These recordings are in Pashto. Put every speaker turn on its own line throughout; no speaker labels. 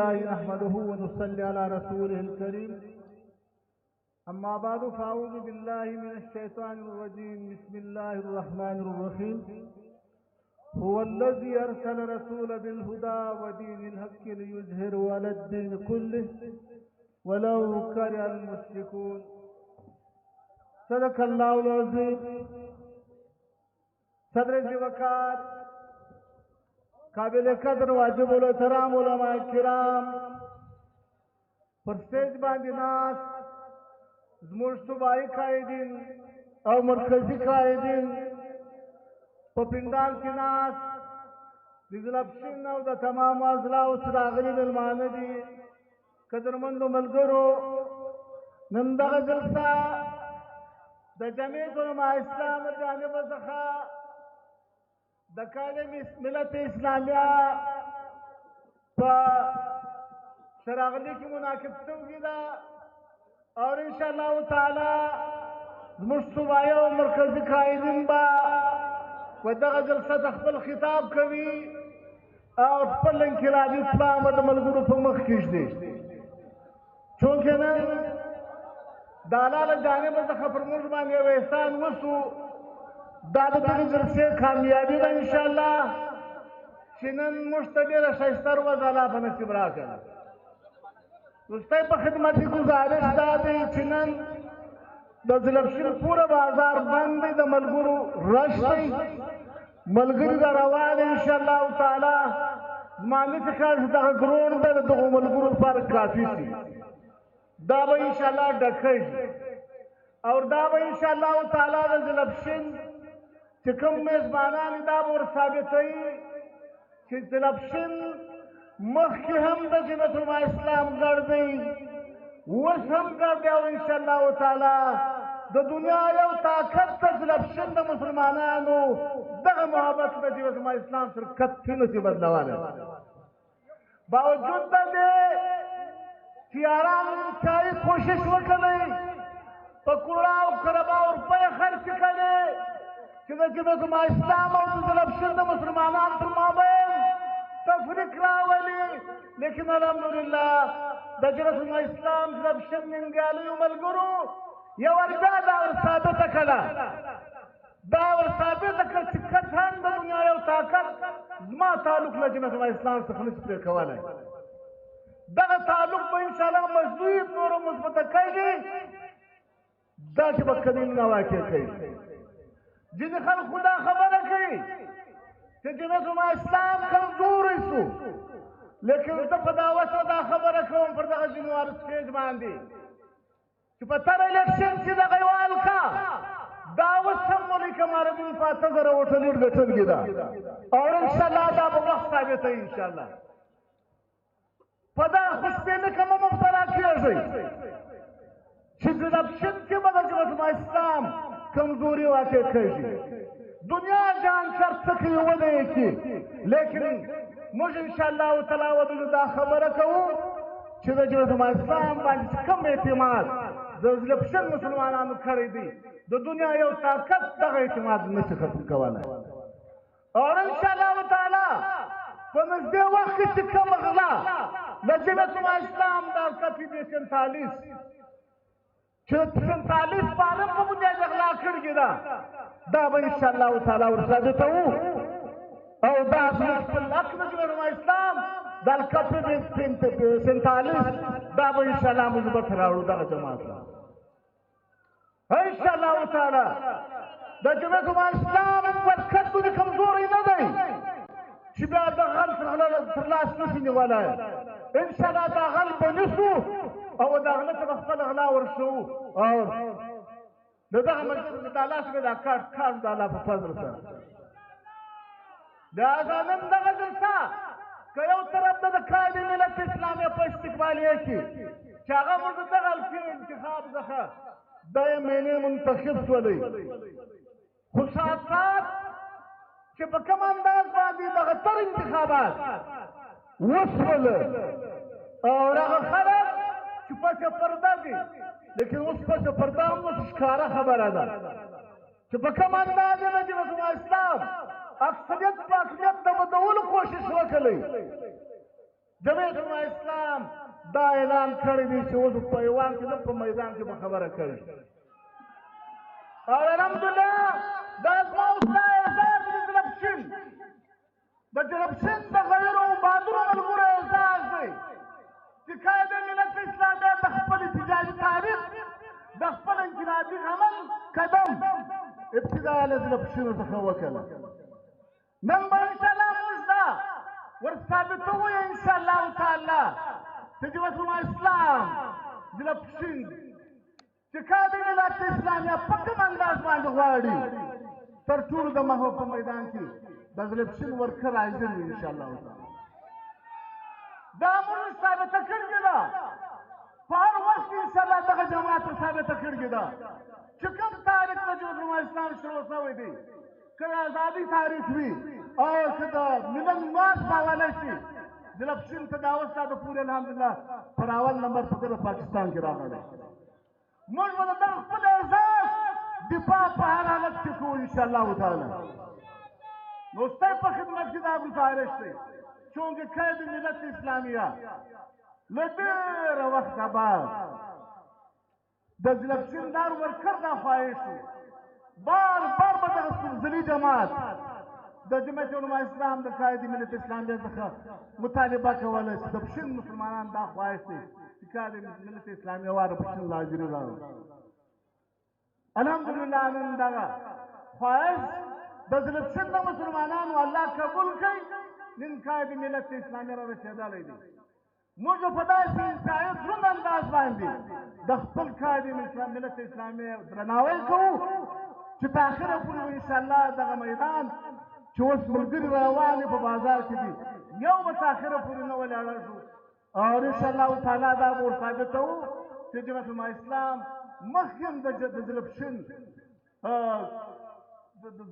نحمده ونصلي على رسوله الكريم أما بعد فأعوذ بالله من الشيطان الرجيم بسم الله الرحمن الرحيم هو الذي أرسل رسول بالهدى ودين الحق ليظهره على الدين كله ولو كره المشركون صدق الله العظيم صدر وقار قابل قدر واجب الاحترام علماء کرام پر سٹیج باندې ناس زموږ صوبایي قائدین او مرکزی قائدین په پندال کې ناس د ضلع او د تمام اضلاع سره راغلي مېلمانه دي قدرمندو ملګرو نن دغه جلسه د جمعیت علماء اسلام د جانب څخه د کالم ملت اسلامیه په شراغلی کې منعقد شوې ده او ان شاء الله تعالی زموږ صوبایي او مرکزي قائدین به په دغه جلسه د خپل خطاب کوي او خپل انقلابي پلان به د ملګرو په مخ کې ږدي چونکې نن د الله له جانبه څخه پر موږ باندې یو احسان وشو دا د دغه جلسې کامیابي ده انشاءالله چې نن موږ ته ډېره ښایسته ورځ الله په نصیب راکړه وروستی په خدمت کې ګزارش دا دی چې نن د ځلبشیر پوره بازار بند دی د ملګرو رش دی ملګري را روان دی انشاءالله تعالی زما نه څه کار چې دغه ګروڼ دی د دغو ملګرو لپاره کافي شي دا به انشاءالله ډکېږي او دا به انشاءالله تعالی د ځلبشین چې کوم میزبانان دا به ور ثابتوي چې ځلبشین مخکې هم د جمعیت علماء اسلام ګډ دی اوس هم ګډ دی او انشاءالله تعالی د دنیا یو طاقت د ځلبشین د مسلمانانو دغه محبت د جمعیت علماء اسلام سره کتې نشي بدلولی باوجود د دې چې یارانو انتهایي کوشش وکړی په کروڑا او کربا روپۍ خرڅ کړي چې د جمعیت علماء اسلام او د ځلبشین د مسلمانانو تر مابین تفریق راولي لیکن الحمدلله د جمعیت علماء اسلام ځلبشین ننګیالیو ملګرو یو ور بیا دا ور ثابته کړه چې قطعا د دنیا یو طاقت زما تعلق له جمعیت علماء اسلام څخه نشي پرې کولی دغه تعلق به انشاءالله مزید نورو مثبته کېږي دا چې به کدی نه واقع کوي ځینې خلکو دا خبره کوي چې جمعیت علماء اسلام کمزوری شو لیکن زه په دا وسه دا خبره کوم پر دغه جنوار سټیج باندې چې په تر الیکشن کې دغه یو حلقه دا اوس هم مولوي کمال الدین په 8000 ووټه لیډ ګټلې ده او انشاءالله دا به وخت ثابتوي انشاءالله په دغه خوشبینۍ کې مه مبتلا کېږئ چې ځلبشین کې به د جمعیت علماء اسلام کمزوري واقع کېږي دنیا جان شر څه کوي وده یې کړي لیکن موږ انشاءالله تعالی ودلو دا خبره کوو چې د جمعیت علماء اسلام باندې کوم اعتماد د ځلبشین مسلمانانو کړی دی د دنیا یو طاقت دغه اعتماد نشي ختم کولی او انشاءالله تعالی په نږدې وخت کې چې کوم غلا د جمعیت علماء اسلام د کپي د 47 چې 47 پاره په بنیاد غلا کړی ده دا به انشاءالله تعالی ورثابتوو او دا خپل حق د جمعیت علماء اسلام د کپي د 47 دا به انشاءالله مثبت راوړو دغه جماعت انشاءالله تعالی د جمعیت علماء اسلام برکت د کمزوري نه دی چې بیا د غل تر لاس نشي نیولی انشاءالله دا غل به نیسو او دا غله ته خپل غلا ورشو او دغه مجلس د الله سره دا کار د الله په فضل سره دا نن دغه جلسه که یو طرف د قائد ملت اسلامیه په استقبالیه کې چې هغه موږ دغه الفي انتخاب څخه د مینې منتخب شولی خو ساتات چې په کوم انداز باندې دغه تر انتخابات وشول او هغه خلک چې پسې پرده دي لیکن اوس پسې پرده هم نو ښکاره خبره ده چې په کوم انداز د جمعیت علماء اسلام اکثریت په اکثریت د بدلولو کوشش وکړي جمعیت اسلام دا اعلان کړی دی چې اوس په ایوان کې نه په میدان کې به خبره کوي او الحمدلله دا زما ستا اعزاز د جلبشین د جلبشین د غیرو بهادرو ملګرو اعزاز دی چې قائد ملت اسلامي د خپل احتجاجي تاریخ د خپل انقلابي عمل قدم ابتدا له جلبشینو څخه وکړه نن به انشاءالله موږ دا ورثابتوو انشاءالله تعالی چې جمعیت اسلام جلبشین چې قائد ملت اسلامي په کوم انداز باندې غواړي تر ټولو د محو په میدان کې د جلبشین ورکه راځي انشاءالله تعالی دا موږ ثابته کړې ده په هر وخت انشاءالله دغه جماعت ثابته کړې ده چې کوم تاریخ د جمهوریت اسلام شروع شوی دی که د ازادۍ تاریخ وي او که د ملت مارچ باوله شي جلبشین ته دا اوس د پورې الحمدلله پر اول نمبر په پاکستان کې راغلی موږ به د دغه خپل اعزاز دفاع په هر حالت کې کوو انشاءالله تعالی نو ستا په خدمت کې دا ګزارش دی چونکه قائد ملت اسلامیه له ډېره وخته بعد د جلبشین دار ورکر دا خواهش و بار بار به دغه زلزلي جماعت د جمعیت علما اسلام د قائد ملت اسلامیه څخه مطالبه کوله چې د پښین مسلمانان دا خواهش دی چې قائد ملت اسلامیه واره پښین لاجري راوړي الحمدلله نن دغه خواهش د جلبشین د مسلمانانو الله قبول کړي نن قائد ملت اسلامیه را رسېدلی دی موږ په داسې انتهایي دروند انداز باندې د خپل قائد ملت اسلامیه درناوی کوو چې په اخره پورې انشاءالله دغه میدان چې اوس ملګري روانې په بازار کې دي یو به تر اخره پورې نه ولاړه شو او انشاءالله تعالی دا به ورثابتوو چې جمعیت اسلام مخکې هم د جلبشین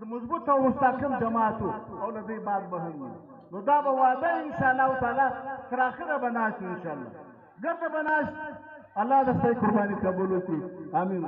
د مضبوط او مستحکم جماعتو او له دې بعد به هم نو دا به وعده انشاءالله تعالی تر اخره به ناست انشاءالله ګرده به ناست الله د ستاسو قرباني قبول وکړي امین